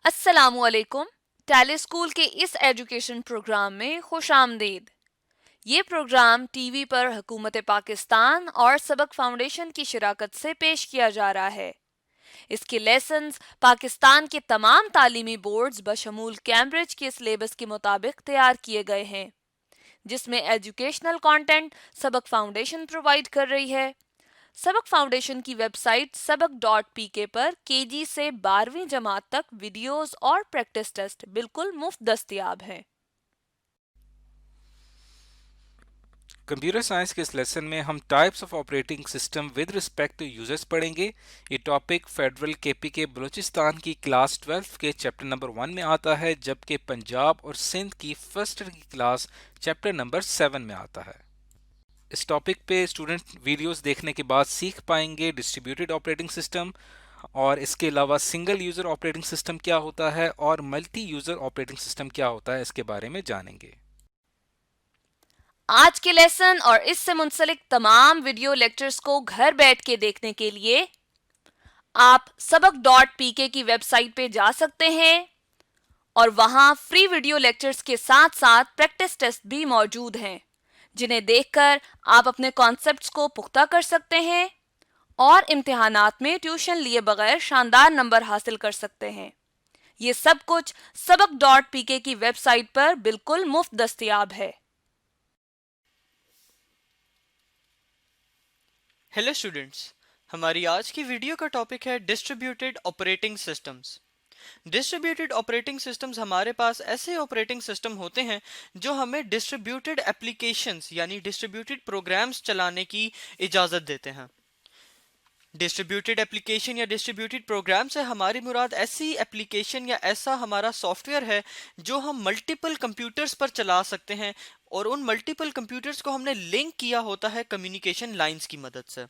अस्सलामुअलैकुम। Tally school के इस एजुकेशन प्रोग्राम में खुश आमदीद। ये प्रोग्राम टीवी पर हुकूमत पाकिस्तान और सबक फाउंडेशन की शिराकत से पेश किया जा रहा है। इसके लेसन्स पाकिस्तान के तमाम तालीमी बोर्ड्स बशमूल कैम्ब्रिज के सिलेबस के मुताबिक तैयार किए गए हैं, जिसमें एजुकेशनल कंटेंट सबक फाउंडेशन प्रोवाइड कर रही है। सबक फाउंडेशन की वेबसाइट सबक.pk पर केजी से 12वीं जमात तक वीडियोस और प्रैक्टिस टेस्ट बिल्कुल मुफ्त दस्तयाब हैं। कंप्यूटर साइंस के इस लेसन में हम types of operating system with respect to users पढ़ेंगे। ये टॉपिक फेडरल केपी के बलूचिस्तान की क्लास 12 के चैप्टर नंबर 1 में आता है, जबकि पंजाब और सिंध की फर्स्ट ईयर की क्लास चैप्टर नंबर 7 में आता है। इस टॉपिक पे स्टूडेंट वीडियोस देखने के बाद सीख पाएंगे डिस्ट्रीब्यूटेड ऑपरेटिंग सिस्टम, और इसके अलावा सिंगल यूजर ऑपरेटिंग सिस्टम क्या होता है और मल्टी यूजर ऑपरेटिंग सिस्टम क्या होता है, इसके बारे में जानेंगे। आज के लेसन और इससे मुंसलिक तमाम वीडियो लेक्चर्स को घर बैठ के देखने के लिए आप सबक.pk की वेबसाइट पे जा सकते हैं और वहां फ्री वीडियो लेक्चर्स के साथ साथ प्रैक्टिस टेस्ट भी मौजूद हैं, जिन्हें देखकर आप अपने कॉन्सेप्ट्स को पुख्ता कर सकते हैं और इम्तिहानात में ट्यूशन लिए बगैर शानदार नंबर हासिल कर सकते हैं। ये सब कुछ सबक.pk की वेबसाइट पर बिल्कुल मुफ्त दस्तयाब है। हेलो स्टूडेंट्स, हमारी आज की वीडियो का टॉपिक है distributed operating systems. Distributed operating systems हमारे पास ऐसे ऑपरेटिंग सिस्टम होते हैं जो हमें डिस्ट्रीब्यूटेड एप्लीकेशंस यानी डिस्ट्रीब्यूटेड प्रोग्राम्स चलाने की इजाज़त देते हैं। डिस्ट्रीब्यूटेड एप्लीकेशन या डिस्ट्रीब्यूटेड प्रोग्राम से हमारी मुराद ऐसी एप्लीकेशन या ऐसा हमारा सॉफ्टवेयर है जो हम मल्टीपल कंप्यूटर्स पर चला सकते हैं, और उन मल्टीपल कंप्यूटर्स को हमने लिंक किया होता है कम्युनिकेशन लाइंस की मदद से।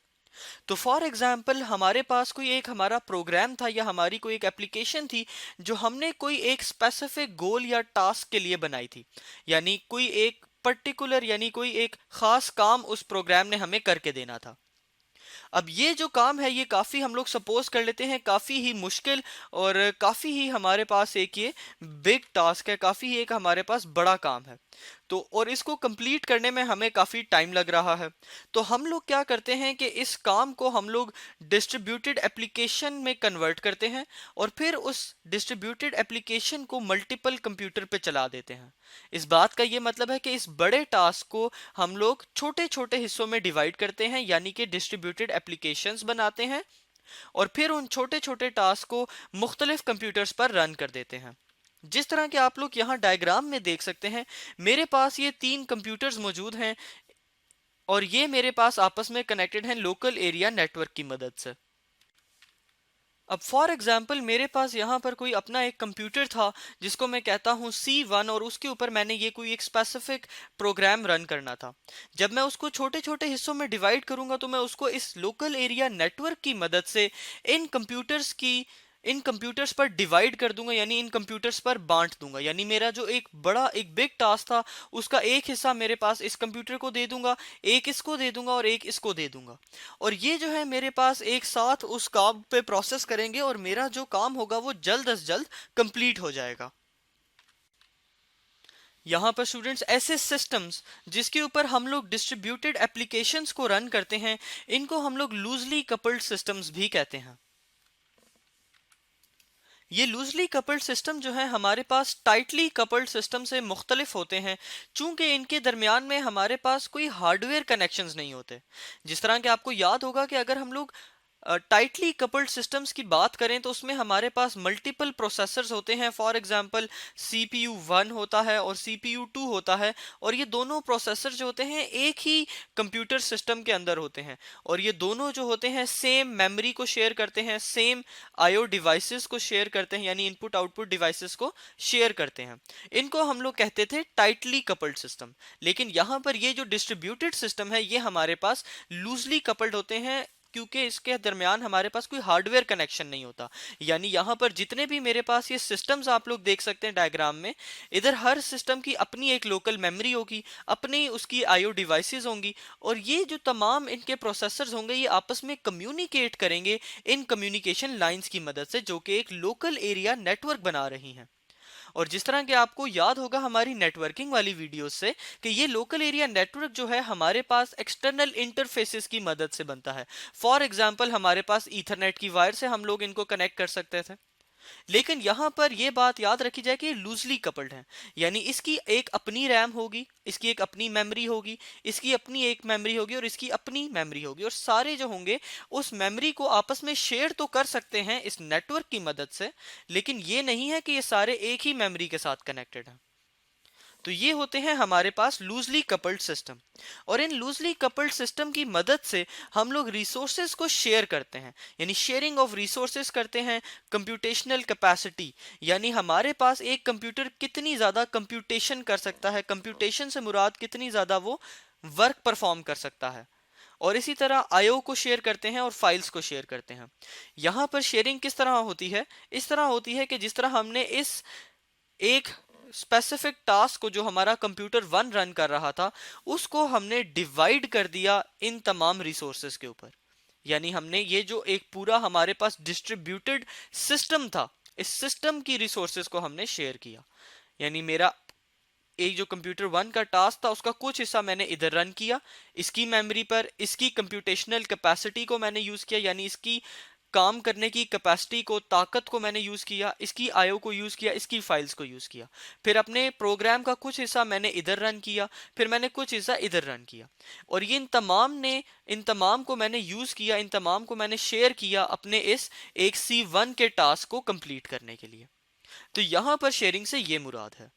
तो फॉर एग्जाम्पल हमारे पास कोई एक हमारा प्रोग्राम था या हमारी कोई एक एप्लीकेशन थी जो हमने कोई एक स्पेसिफिक गोल या टास्क के लिए बनाई थी, यानी कोई एक पर्टिकुलर यानी कोई एक खास काम उस प्रोग्राम ने हमें करके देना था। अब ये जो काम है ये काफ़ी हम लोग सपोज कर लेते हैं काफ़ी ही मुश्किल और काफ़ी ही हमारे पास एक ये बिग टास्क है, काफ़ी ही एक हमारे पास बड़ा काम है। तो और इसको कंप्लीट करने में हमें काफ़ी टाइम लग रहा है। तो हम लोग क्या करते हैं कि इस काम को हम लोग डिस्ट्रीब्यूटेड एप्लीकेशन में कन्वर्ट करते हैं और फिर उस डिस्ट्रीब्यूटेड एप्लीकेशन को मल्टीपल कंप्यूटर पे चला देते हैं। इस बात का ये मतलब है कि इस बड़े टास्क को हम लोग छोटे छोटे हिस्सों में डिवाइड करते हैं, यानी कि डिस्ट्रीब्यूटेड एप्लीकेशंस बनाते हैं और फिर उन छोटे छोटे टास्क को मुख्तलिफ कंप्यूटर्स पर रन कर देते हैं। जिस तरह के आप लोग यहाँ डायग्राम में देख सकते हैं, मेरे पास ये 3 कंप्यूटर्स मौजूद हैं और ये मेरे पास आपस में कनेक्टेड हैं लोकल एरिया नेटवर्क की मदद से। अब फॉर एग्जाम्पल मेरे पास यहाँ पर कोई अपना एक कंप्यूटर था जिसको मैं कहता हूँ C1, और उसके ऊपर मैंने ये कोई एक स्पेसिफिक प्रोग्राम रन करना था। जब मैं उसको छोटे छोटे हिस्सों में डिवाइड करूंगा तो मैं उसको इस लोकल एरिया नेटवर्क की मदद से इन कंप्यूटर्स पर डिवाइड कर दूंगा, यानी इन कंप्यूटर्स पर बांट दूंगा। यानी मेरा जो एक बड़ा एक बिग टास्क था उसका एक हिस्सा मेरे पास इस कंप्यूटर को दे दूंगा, एक इसको दे दूंगा और एक इसको दे दूंगा, और ये जो है मेरे पास एक साथ उस काम पे प्रोसेस करेंगे और मेरा जो काम होगा वो जल्द अज जल्द कंप्लीट हो जाएगा। यहाँ पर स्टूडेंट्स ऐसे सिस्टम्स जिसके ऊपर हम लोग डिस्ट्रीब्यूटेड एप्लीकेशंस को रन करते हैं, इनको हम लोग लूजली कपल्ड सिस्टम्स भी कहते हैं। ये लूजली कपल्ड सिस्टम जो है हमारे पास टाइटली कपल्ड सिस्टम से मुख्तलिफ होते हैं, चूंकि इनके दरमियान में हमारे पास कोई हार्डवेयर कनेक्शंस नहीं होते। जिस तरह के आपको याद होगा कि अगर हम लोग टाइटली कपल्ड सिस्टम्स की बात करें तो उसमें हमारे पास मल्टीपल प्रोसेसर्स होते हैं। फॉर एग्जांपल CPU 1 होता है और CPU 2 होता है, और ये दोनों प्रोसेसर जो होते हैं एक ही कंप्यूटर सिस्टम के अंदर होते हैं, और ये दोनों जो होते हैं सेम मेमोरी को शेयर करते हैं, सेम IO डिवाइसेस को शेयर करते हैं, यानी इनपुट आउटपुट डिवाइसेस को शेयर करते हैं। इनको हम लोग कहते थे टाइटली कपल्ड सिस्टम। लेकिन यहाँ पर ये जो डिस्ट्रीब्यूटेड सिस्टम है ये हमारे पास लूजली कपल्ड होते हैं, क्योंकि इसके दरमियान हमारे पास कोई हार्डवेयर कनेक्शन नहीं होता। यानी यहाँ पर जितने भी मेरे पास ये सिस्टम्स आप लोग देख सकते हैं डायग्राम में, इधर हर सिस्टम की अपनी एक लोकल मेमोरी होगी, अपनी उसकी आईओ डिवाइसेस होंगी, और ये जो तमाम इनके प्रोसेसर्स होंगे ये आपस में कम्युनिकेट करेंगे इन कम्युनिकेशन लाइंस की मदद से, जो कि एक लोकल एरिया नेटवर्क बना रही हैं। और जिस तरह के आपको याद होगा हमारी नेटवर्किंग वाली वीडियो से कि ये लोकल एरिया नेटवर्क जो है हमारे पास एक्सटर्नल इंटरफेसेस की मदद से बनता है। फॉर एग्जांपल हमारे पास ईथरनेट की वायर से हम लोग इनको कनेक्ट कर सकते थे, लेकिन यहां पर यह बात याद रखी जाए कि लूजली कपल्ड है। यानी इसकी एक अपनी रैम होगी, इसकी एक अपनी मेमोरी होगी, इसकी अपनी एक मेमोरी होगी और इसकी अपनी मेमोरी होगी, और सारे जो होंगे उस मेमोरी को आपस में शेयर तो कर सकते हैं इस नेटवर्क की मदद से, लेकिन ये नहीं है कि ये सारे एक ही मेमोरी के साथ कनेक्टेड हैं। तो ये होते हैं हमारे पास लूजली कपल्ड सिस्टम, और इन लूजली कपल्ड सिस्टम की मदद से हम लोग रिसोर्सेज को शेयर करते हैं, यानी शेयरिंग ऑफ रिसोर्सेज करते हैं। कंप्यूटेशनल कैपेसिटी, यानी हमारे पास एक कंप्यूटर कितनी ज़्यादा कंप्यूटेशन कर सकता है, कंप्यूटेशन से मुराद कितनी ज़्यादा वो वर्क परफॉर्म कर सकता है। और इसी तरह आईओ को शेयर करते हैं और फाइल्स को शेयर करते हैं। यहाँ पर शेयरिंग किस तरह होती है? इस तरह होती है कि जिस तरह हमने इस एक स्पेसिफिक टास्क को जो हमारा कंप्यूटर 1 रन कर रहा था उसको हमने डिवाइड कर दिया इन तमाम रिसोर्सेज के ऊपर। यानी हमने ये जो एक पूरा हमारे पास डिस्ट्रीब्यूटेड सिस्टम था, इस सिस्टम की रिसोर्सेज को हमने शेयर किया। यानी मेरा एक जो कंप्यूटर 1 का टास्क था उसका कुछ हिस्सा मैंने इधर रन किया, इसकी मेमोरी पर, इसकी कंप्यूटेशनल कैपेसिटी को मैंने यूज किया, यानी इसकी काम करने की कैपेसिटी को, ताकत को मैंने यूज किया, इसकी आईओ को यूज किया, इसकी फाइल्स को यूज किया। फिर अपने प्रोग्राम का कुछ हिस्सा मैंने इधर रन किया, फिर मैंने कुछ हिस्सा इधर रन किया, और ये इन तमाम को मैंने यूज किया, इन तमाम को मैंने शेयर किया अपने इस एक C1 के टास्क को कंप्लीट करने के लिए। तो यहां पर शेयरिंग से ये मुराद है।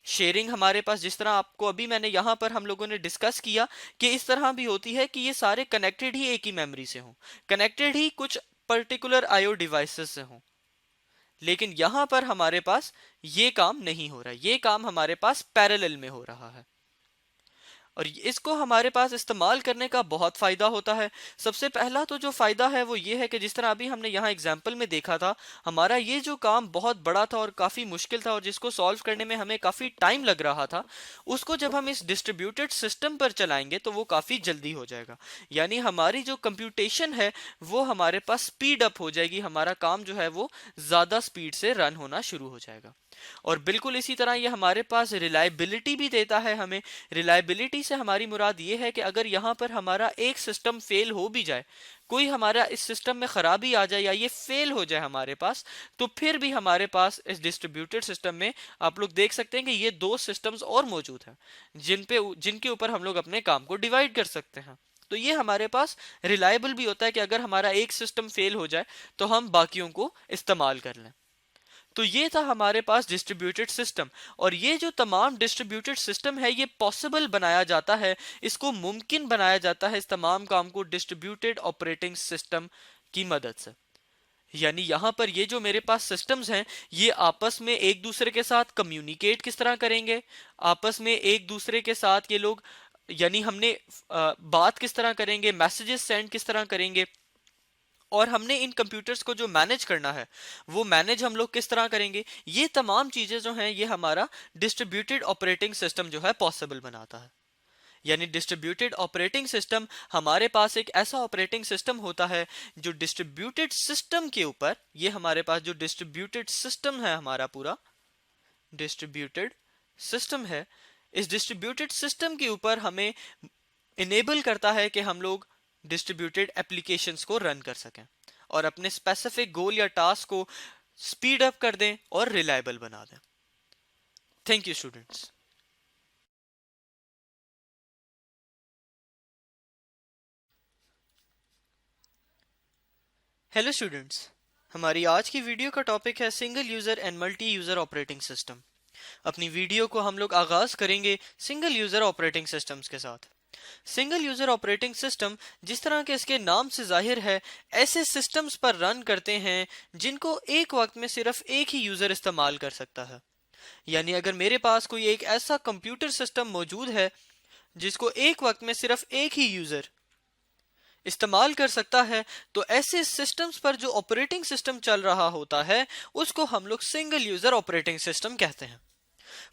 शेयरिंग हमारे पास जिस तरह आपको अभी मैंने यहां पर हम लोगों ने डिस्कस किया कि इस तरह भी होती है कि ये सारे कनेक्टेड ही एक ही मेमोरी से हों, कनेक्टेड ही कुछ पर्टिकुलर आईओ डिवाइसेस से हों, लेकिन यहां पर हमारे पास ये काम नहीं हो रहा, ये काम हमारे पास पैरेलल में हो रहा है। और इसको हमारे पास इस्तेमाल करने का बहुत फ़ायदा होता है। सबसे पहला तो जो फ़ायदा है वो ये है कि जिस तरह अभी हमने यहाँ एग्जाम्पल में देखा था, हमारा ये जो काम बहुत बड़ा था और काफ़ी मुश्किल था और जिसको सॉल्व करने में हमें काफ़ी टाइम लग रहा था, उसको जब हम इस डिस्ट्रीब्यूटेड सिस्टम पर चलाएंगे तो वो काफ़ी जल्दी हो जाएगा। यानी हमारी जो कंप्यूटेशन है वो हमारे पास स्पीड अप हो जाएगी, हमारा काम जो है वो ज़्यादा स्पीड से रन होना शुरू हो जाएगा। और बिल्कुल इसी तरह ये हमारे पास रिलायबिलिटी भी देता है हमें। रिलायबिलिटी से हमारी मुराद ये है कि अगर यहाँ पर हमारा एक सिस्टम फेल हो भी जाए, कोई हमारा इस सिस्टम में खराबी आ जाए या ये फेल हो जाए हमारे पास, तो फिर भी हमारे पास इस डिस्ट्रीब्यूटेड सिस्टम में आप लोग देख सकते हैं कि ये 2 सिस्टम्स और मौजूद हैं जिनके ऊपर हम लोग अपने काम को डिवाइड कर सकते हैं। तो ये हमारे पास रिलायबल भी होता है कि अगर हमारा एक सिस्टम फेल हो जाए तो हम बाकियों को इस्तेमाल कर लें। तो ये था हमारे पास डिस्ट्रीब्यूटेड सिस्टम, और ये जो तमाम डिस्ट्रीब्यूटेड सिस्टम है ये पॉसिबल बनाया जाता है, इसको मुमकिन बनाया जाता है इस तमाम काम को डिस्ट्रीब्यूटेड ऑपरेटिंग सिस्टम की मदद से। यानी यहाँ पर ये जो मेरे पास सिस्टम्स हैं ये आपस में एक दूसरे के साथ कम्युनिकेट किस तरह करेंगे, आपस में एक दूसरे के साथ ये लोग, यानी हमने बात किस तरह करेंगे, मैसेजेस सेंड किस तरह करेंगे, और हमने इन कंप्यूटर्स को जो मैनेज करना है वो मैनेज हम लोग किस तरह करेंगे। ये तमाम चीजें जो हैं ये हमारा डिस्ट्रीब्यूटेड ऑपरेटिंग सिस्टम जो है पॉसिबल बनाता है। यानी डिस्ट्रीब्यूटेड ऑपरेटिंग सिस्टम, हमारे पास एक ऐसा ऑपरेटिंग सिस्टम होता है जो डिस्ट्रीब्यूटेड सिस्टम के ऊपर, ये हमारे पास जो डिस्ट्रीब्यूटेड सिस्टम है, हमारा पूरा डिस्ट्रीब्यूटेड सिस्टम है, इस डिस्ट्रीब्यूटेड सिस्टम के ऊपर हमें इनेबल करता है कि हम लोग डिस्ट्रीब्यूटेड एप्लीकेशंस को रन कर सकें और अपने स्पेसिफिक गोल या टास्क को स्पीड अप कर दें और रिलायबल बना दें। Thank you students. Hello students, हमारी आज की वीडियो का टॉपिक है single user and multi user operating system. अपनी वीडियो को हम लोग आगाज करेंगे सिंगल यूजर ऑपरेटिंग सिस्टम्स के साथ। सिंगल यूजर ऑपरेटिंग सिस्टम, जिस तरह के इसके नाम से जाहिर है, ऐसे सिस्टम्स पर रन करते हैं जिनको एक वक्त में सिर्फ एक ही यूजर इस्तेमाल कर सकता है। यानी अगर मेरे पास कोई एक ऐसा कंप्यूटर सिस्टम मौजूद है जिसको एक वक्त में सिर्फ एक ही यूजर इस्तेमाल कर सकता है, तो ऐसे सिस्टम्स पर जो ऑपरेटिंग सिस्टम चल रहा होता है उसको हम लोग सिंगल यूजर ऑपरेटिंग सिस्टम कहते हैं।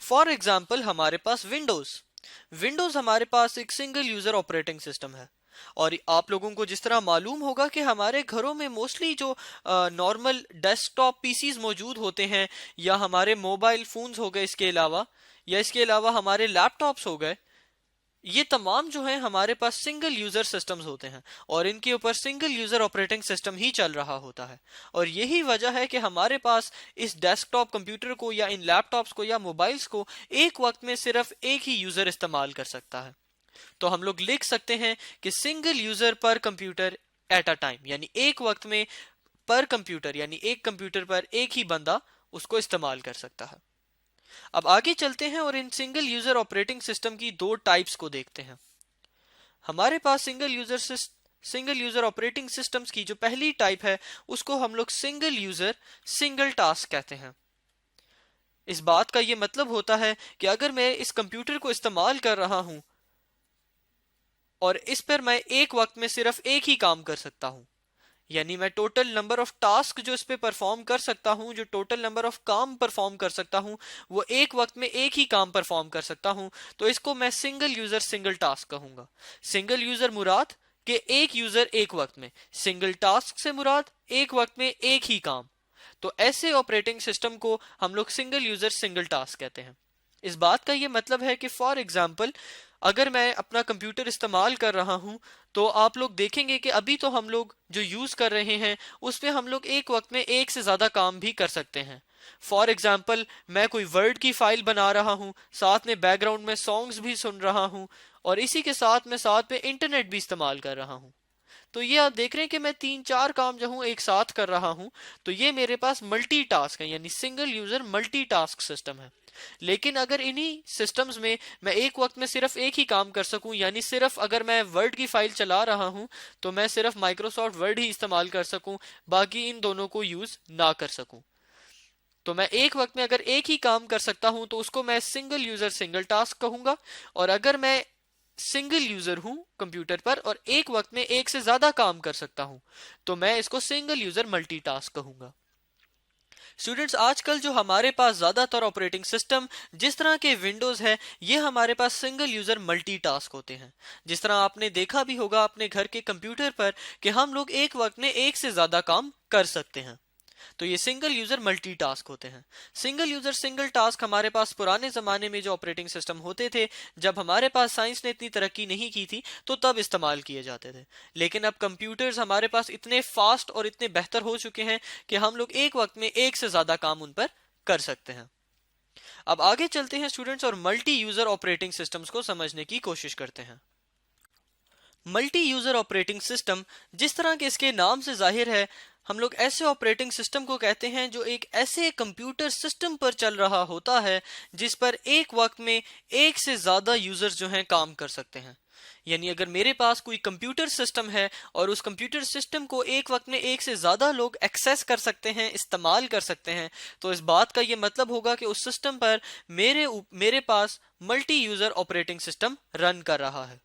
फॉर एग्जाम्पल हमारे पास विंडोज हमारे पास एक सिंगल यूजर ऑपरेटिंग सिस्टम है। और आप लोगों को जिस तरह मालूम होगा कि हमारे घरों में मोस्टली जो नॉर्मल डेस्कटॉप पीसीज मौजूद होते हैं, या हमारे मोबाइल फोन्स हो गए, इसके अलावा हमारे लैपटॉप्स हो गए, ये तमाम जो हैं हमारे पास सिंगल यूजर सिस्टम्स होते हैं और इनके ऊपर सिंगल यूजर ऑपरेटिंग सिस्टम ही चल रहा होता है। और यही वजह है कि हमारे पास इस डेस्कटॉप कंप्यूटर को या इन लैपटॉप्स को या मोबाइल्स को एक वक्त में सिर्फ एक ही यूजर इस्तेमाल कर सकता है। तो हम लोग लिख सकते हैं कि सिंगल यूजर पर कंप्यूटर एट अ टाइम, यानी एक वक्त में पर कंप्यूटर, यानी एक कंप्यूटर पर एक ही बंदा उसको इस्तेमाल कर सकता है। अब आगे चलते हैं और in single user operating system की दो टाइप्स को देखते हैं। हमारे पास सिंगल यूजर ऑपरेटिंग सिस्टम्स की जो पहली टाइप है उसको हम लोग सिंगल यूजर सिंगल टास्क कहते हैं। इस बात का ये मतलब होता है कि अगर मैं इस कंप्यूटर को इस्तेमाल कर रहा हूं और इस पर मैं एक वक्त में सिर्फ एक ही काम कर सकता हूं, यानी मैं टोटल नंबर ऑफ टास्क जो इस पे परफॉर्म कर सकता हूं, जो टोटल नंबर ऑफ काम परफॉर्म कर सकता हूं, वो एक वक्त में एक ही काम परफॉर्म कर सकता हूं, तो इसको मैं सिंगल यूजर सिंगल टास्क कहूंगा। सिंगल यूजर मुराद कि एक यूजर एक वक्त में, सिंगल टास्क से मुराद एक वक्त में एक ही काम। तो ऐसे ऑपरेटिंग सिस्टम को हम लोग सिंगल यूजर सिंगल टास्क कहते हैं। इस बात का ये मतलब है कि फॉर एग्जाम्पल अगर मैं अपना कंप्यूटर इस्तेमाल कर रहा हूं, तो आप लोग देखेंगे कि अभी तो हम लोग जो यूज कर रहे हैं उसमें हम लोग एक वक्त में एक से ज्यादा काम भी कर सकते हैं। फॉर एग्जाम्पल मैं कोई वर्ड की फाइल बना रहा हूं, साथ में बैकग्राउंड में सॉन्ग्स भी सुन रहा हूं और इसी के साथ में इंटरनेट भी इस्तेमाल कर रहा हूं। तो ये आप देख रहे हैं कि मैं 3-4 काम जो हूं एक साथ कर रहा हूं, तो ये मेरे पास मल्टीटास्क है, यानी सिंगल यूजर मल्टीटास्क सिस्टम है। लेकिन अगर इन्हीं सिस्टम्स में मैं एक वक्त में सिर्फ एक ही काम कर सकूं, यानी सिर्फ अगर मैं वर्ड की फाइल चला रहा हूं तो मैं सिर्फ माइक्रोसॉफ्ट वर्ड ही इस्तेमाल कर सकूं, बाकी इन दोनों को यूज ना कर सकूं, तो मैं एक वक्त में अगर एक ही काम कर सकता हूं तो उसको मैं सिंगल यूजर सिंगल टास्क कहूंगा। और अगर मैं सिंगल यूजर हूं कंप्यूटर पर और एक वक्त में एक से ज्यादा काम कर सकता हूं, तो मैं इसको सिंगल यूजर मल्टीटास्क कहूंगा। स्टूडेंट्स, आजकल जो हमारे पास ज्यादातर ऑपरेटिंग सिस्टम जिस तरह के विंडोज है, ये हमारे पास सिंगल यूजर मल्टीटास्क होते हैं। जिस तरह आपने देखा भी होगा अपने घर के कंप्यूटर पर कि हम लोग एक वक्त में एक से ज्यादा काम कर सकते हैं, तो ये सिंगल यूजर मल्टीटास्क होते हैं। सिंगल यूजर सिंगल टास्क हमारे पास पुराने जमाने में जो ऑपरेटिंग सिस्टम होते थे, जब हमारे पास साइंस ने इतनी तरक्की नहीं की थी, तो तब इस्तेमाल किए जाते थे। लेकिन अब कंप्यूटर्स हमारे पास इतने फास्ट और इतने बेहतर हो चुके हैं कि हम लोग एक वक्त में एक से ज्यादा काम उन पर कर सकते हैं। अब आगे चलते हैं स्टूडेंट्स और मल्टी यूजर ऑपरेटिंग सिस्टम्स को समझने की कोशिश करते हैं। मल्टी यूजर ऑपरेटिंग सिस्टम, जिस तरह के इसके नाम से जाहिर है, हम लोग ऐसे ऑपरेटिंग सिस्टम को कहते हैं जो एक ऐसे कंप्यूटर सिस्टम पर चल रहा होता है जिस पर एक वक्त में एक से ज्यादा यूजर्स जो हैं काम कर सकते हैं। यानी अगर मेरे पास कोई कंप्यूटर सिस्टम है और उस कंप्यूटर सिस्टम को एक वक्त में एक से ज्यादा लोग एक्सेस कर सकते हैं, इस्तेमाल कर सकते हैं, तो इस बात का ये मतलब होगा कि उस सिस्टम पर मेरे पास multi user operating system run कर रहा है।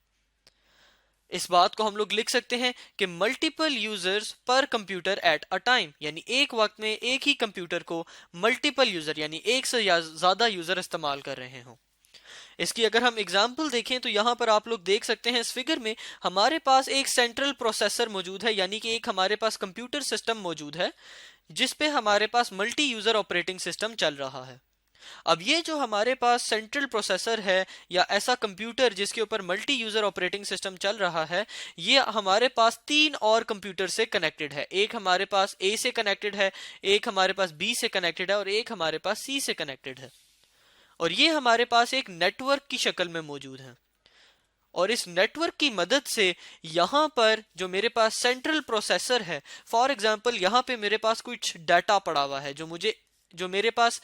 इस बात को हम लोग लिख सकते हैं कि मल्टीपल यूजर्स पर कंप्यूटर एट अ टाइम, यानी एक वक्त में एक ही कंप्यूटर को मल्टीपल यूजर यानी एक से ज्यादा यूजर इस्तेमाल कर रहे हों। इसकी अगर हम एग्जांपल देखें तो यहाँ पर आप लोग देख सकते हैं इस फिगर में हमारे पास एक सेंट्रल प्रोसेसर मौजूद है, यानी कि एक हमारे पास कंप्यूटर सिस्टम मौजूद है जिस पे हमारे पास मल्टी यूजर ऑपरेटिंग सिस्टम चल रहा है। अब ये जो हमारे पास सेंट्रल प्रोसेसर है या ऐसा कंप्यूटर जिसके ऊपर मल्टी यूजर ऑपरेटिंग सिस्टम चल रहा है, ये हमारे पास 3 और कंप्यूटर से कनेक्टेड है। एक हमारे पास ए से कनेक्टेड है, एक हमारे पास बी से कनेक्टेड है और एक हमारे पास सी से कनेक्टेड है। और ये हमारे पास एक नेटवर्क की शक्ल में मौजूद है। और इस नेटवर्क की मदद से यहाँ पर जो मेरे पास सेंट्रल प्रोसेसर है, फॉर एग्जांपल यहाँ पे मेरे पास कुछ डाटा पड़ा हुआ है जो मेरे पास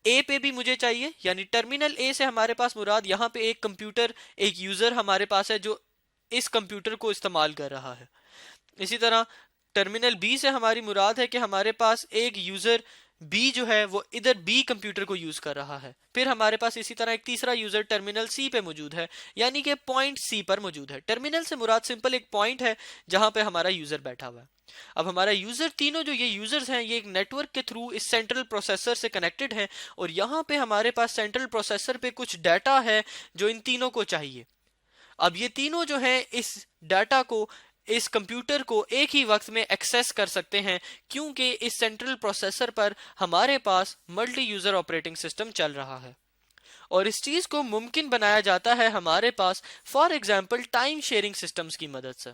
ए पे भी मुझे चाहिए, यानी टर्मिनल ए से हमारे पास मुराद यहाँ पे एक कंप्यूटर, एक यूजर हमारे पास है जो इस कंप्यूटर को इस्तेमाल कर रहा है। इसी तरह टर्मिनल बी से हमारी मुराद है कि हमारे पास एक यूजर बी जो है वो इधर बी कंप्यूटर को यूज कर रहा है। फिर हमारे पास इसी तरह एक तीसरा यूजर टर्मिनल सी पे मौजूद है, यानी कि पॉइंट सी पर मौजूद है। टर्मिनल से मुराद सिंपल एक पॉइंट है जहां पे हमारा यूजर बैठा हुआ है। अब हमारा यूजर, तीनों जो ये यूजर्स हैं, ये एक नेटवर्क के थ्रू इस सेंट्रल प्रोसेसर से कनेक्टेड हैं, और यहाँ पे हमारे पास सेंट्रल प्रोसेसर पे कुछ डाटा है जो इन तीनों को चाहिए। अब ये तीनों जो हैं इस डाटा को, इस कंप्यूटर को एक ही वक्त में एक्सेस कर सकते हैं, क्योंकि इस सेंट्रल प्रोसेसर पर हमारे पास मल्टी यूजर ऑपरेटिंग सिस्टम चल रहा है। और इस चीज को मुमकिन बनाया जाता है हमारे पास for example time sharing systems की मदद से।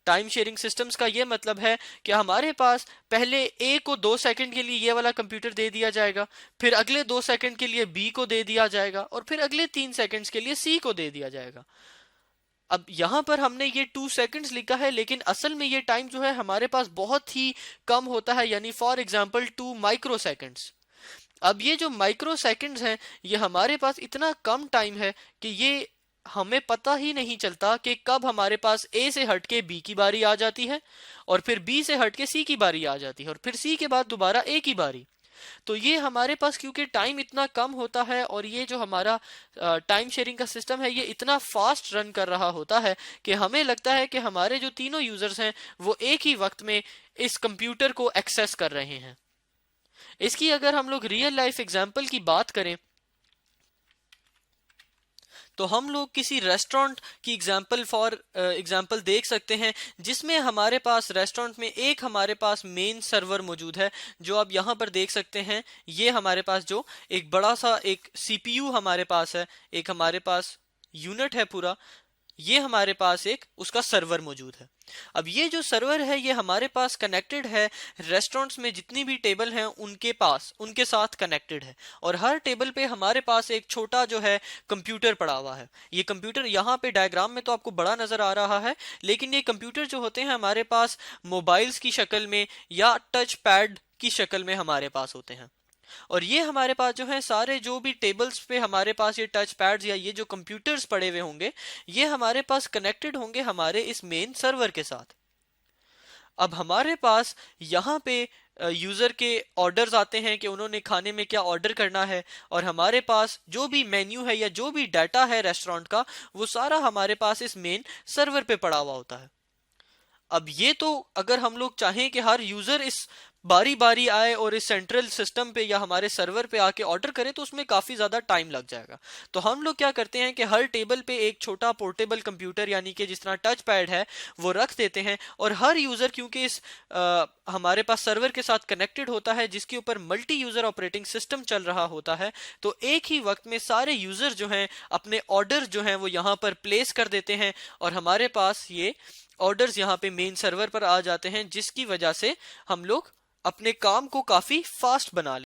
टाइम शेयरिंग सिस्टम्स का यह मतलब है कि हमारे पास पहले ए को 2 सेकंड के लिए ये वाला कंप्यूटर दे दिया जाएगा, फिर अगले 2 सेकंड के लिए बी को दे दिया जाएगा, और फिर अगले 3 सेकंड्स के लिए सी को दे दिया जाएगा। अब यहां पर हमने ये 2 सेकंड्स लिखा है, लेकिन असल में ये टाइम जो है हमारे पास बहुत ही कम होता है, यानी फॉर एग्जांपल 2 माइक्रो सेकंड्स। अब ये जो माइक्रो सेकंड्स हैं, ये हमारे पास इतना कम टाइम है कि ये हमें पता ही नहीं चलता कि कब हमारे पास ए से हटके बी की बारी आ जाती है, और फिर बी से हटके सी की बारी आ जाती है, और फिर सी के बाद दोबारा ए की बारी। तो ये हमारे पास क्योंकि टाइम इतना कम होता है, और ये जो हमारा टाइम शेयरिंग का सिस्टम है ये इतना फास्ट रन कर रहा होता है कि हमें लगता है कि हमारे जो तीनों यूजर्स हैं वो एक ही वक्त में इस कंप्यूटर को एक्सेस कर रहे हैं। इसकी अगर हम लोग रियल लाइफ एग्जांपल की बात करें, तो हम लोग किसी रेस्टोरेंट की एग्जांपल देख सकते हैं, जिसमें हमारे पास रेस्टोरेंट में एक हमारे पास मेन सर्वर मौजूद है, जो आप यहाँ पर देख सकते हैं। ये हमारे पास जो एक बड़ा सा एक सीपीयू हमारे पास है, एक हमारे पास यूनिट है पूरा, ये हमारे पास एक उसका सर्वर मौजूद है। अब ये जो सर्वर है ये हमारे पास कनेक्टेड है, रेस्टोरेंट्स में जितनी भी टेबल हैं उनके साथ कनेक्टेड है, और हर टेबल पे हमारे पास एक छोटा जो है कंप्यूटर पड़ा हुआ है। ये कंप्यूटर यहाँ पे डायग्राम में तो आपको बड़ा नजर आ रहा है, लेकिन ये कंप्यूटर जो होते हैं हमारे पास मोबाइल्स की शक्ल में या टच पैड की शक्ल में हमारे पास होते हैं। और ये हमारे पास जो है सारे जो भी टेबल्स पे हमारे पास ये टच पैड्स या ये जो कंप्यूटर्स पड़े हुए होंगे, ये हमारे पास कनेक्टेड होंगे हमारे इस मेन सर्वर के साथ। अब हमारे पास यहाँ पे यूजर के ऑर्डर्स आते हैं कि उन्होंने खाने में क्या ऑर्डर करना है, और हमारे पास जो भी मेन्यू है या जो भी डाटा है रेस्टोरेंट का, वो सारा हमारे पास इस मेन सर्वर पे पड़ा हुआ होता है। अब ये तो अगर हम लोग चाहें कि हर यूजर इस बारी बारी आए और इस सेंट्रल सिस्टम पे या हमारे सर्वर पे आके ऑर्डर करे, तो उसमें काफी ज्यादा टाइम लग जाएगा। तो हम लोग क्या करते हैं कि हर टेबल पे एक छोटा पोर्टेबल कंप्यूटर, यानी कि जिस तरह टच पैड है, वो रख देते हैं, और हर यूजर क्योंकि इस हमारे पास सर्वर के साथ कनेक्टेड होता है जिसके ऊपर मल्टी यूजर ऑपरेटिंग सिस्टम चल रहा होता है, तो एक ही वक्त में सारे यूजर जो हैं अपने ऑर्डर जो हैं वो यहाँ पर प्लेस कर देते हैं, और हमारे पास ये ऑर्डर्स यहाँ पे मेन सर्वर पर आ जाते हैं, जिसकी वजह से हम लोग अपने काम को काफी फास्ट बना ले।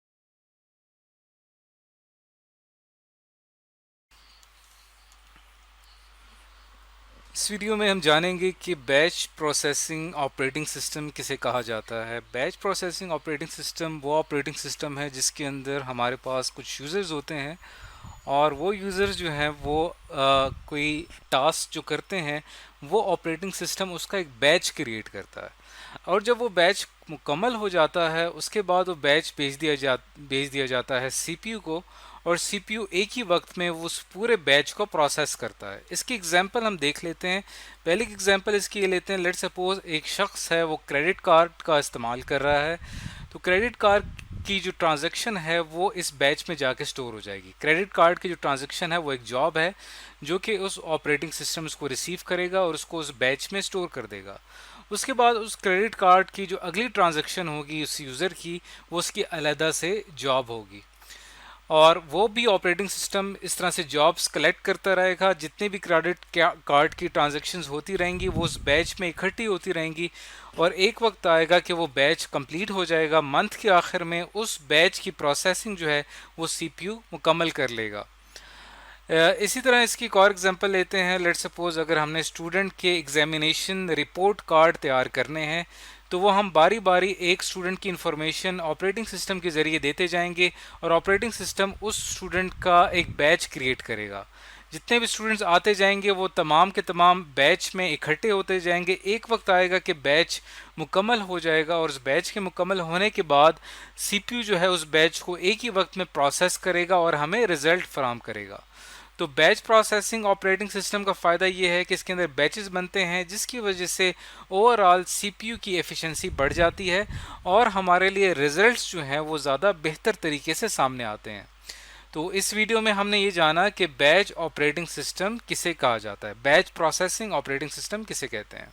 इस वीडियो में हम जानेंगे कि बैच प्रोसेसिंग ऑपरेटिंग सिस्टम किसे कहा जाता है। बैच प्रोसेसिंग ऑपरेटिंग सिस्टम वो ऑपरेटिंग सिस्टम है जिसके अंदर हमारे पास कुछ यूज़र्स होते हैं, और वो यूज़र्स जो हैं वो कोई टास्क जो करते हैं वो ऑपरेटिंग सिस्टम उसका एक बैच क्रिएट करता है, और जब वो बैच मुकम्मल हो जाता है उसके बाद वो बैच भेज दिया जाता है सीपीयू को, और सीपीयू एक ही वक्त में उस पूरे बैच को प्रोसेस करता है। इसकी एग्जांपल हम देख लेते हैं। पहले की एग्जांपल इसकी ये लेते हैं। लेट्स सपोज एक शख्स है, वो क्रेडिट कार्ड का इस्तेमाल कर रहा है, तो क्रेडिट कार्ड की जो ट्रांजैक्शन है वो इस बैच में जाके स्टोर हो जाएगी। क्रेडिट कार्ड की जो ट्रांजैक्शन है वो एक जॉब है जो कि उस ऑपरेटिंग सिस्टम उसको रिसीव करेगा और उसको उस बैच में स्टोर कर देगा। उसके बाद उस क्रेडिट कार्ड की जो अगली ट्रांजैक्शन होगी उस यूज़र की, वो उसकी अलहदा से जॉब होगी, और वो भी ऑपरेटिंग सिस्टम इस तरह से जॉब्स कलेक्ट करता रहेगा। जितने भी क्रेडिट कार्ड की ट्रांजैक्शंस होती रहेंगी वो उस बैच में इकट्ठी होती रहेंगी, और एक वक्त आएगा कि वो बैच कंप्लीट हो जाएगा। मंथ के आखिर में उस बैच की प्रोसेसिंग जो है वो सीपीयू मुकम्मल कर लेगा। इसी तरह इसकी एक और एग्जांपल लेते हैं। लेट्स सपोज अगर हमने स्टूडेंट के एग्जामिनेशन रिपोर्ट कार्ड तैयार करने हैं, तो वो हम बारी बारी एक स्टूडेंट की इंफॉर्मेशन ऑपरेटिंग सिस्टम के ज़रिए देते जाएंगे, और ऑपरेटिंग सिस्टम उस स्टूडेंट का एक बैच क्रिएट करेगा। जितने भी स्टूडेंट्स आते जाएंगे वो तमाम के तमाम बैच में इकट्ठे होते जाएंगे। एक वक्त आएगा कि बैच मुकम्मल हो जाएगा और उस बैच के मुकम्मल होने के बाद सीपीयू जो है उस बैच को एक ही वक्त में प्रोसेस करेगा और हमें रिजल्ट फराहम करेगा। तो बैच प्रोसेसिंग ऑपरेटिंग सिस्टम का फ़ायदा ये है कि इसके अंदर बैचेस बनते हैं जिसकी वजह से ओवरऑल सीपीयू की एफिशिएंसी बढ़ जाती है और हमारे लिए रिजल्ट्स जो हैं वो ज़्यादा बेहतर तरीके से सामने आते हैं। तो इस वीडियो में हमने ये जाना कि बैच ऑपरेटिंग सिस्टम किसे कहा जाता है, बैच प्रोसेसिंग ऑपरेटिंग सिस्टम किसे कहते हैं।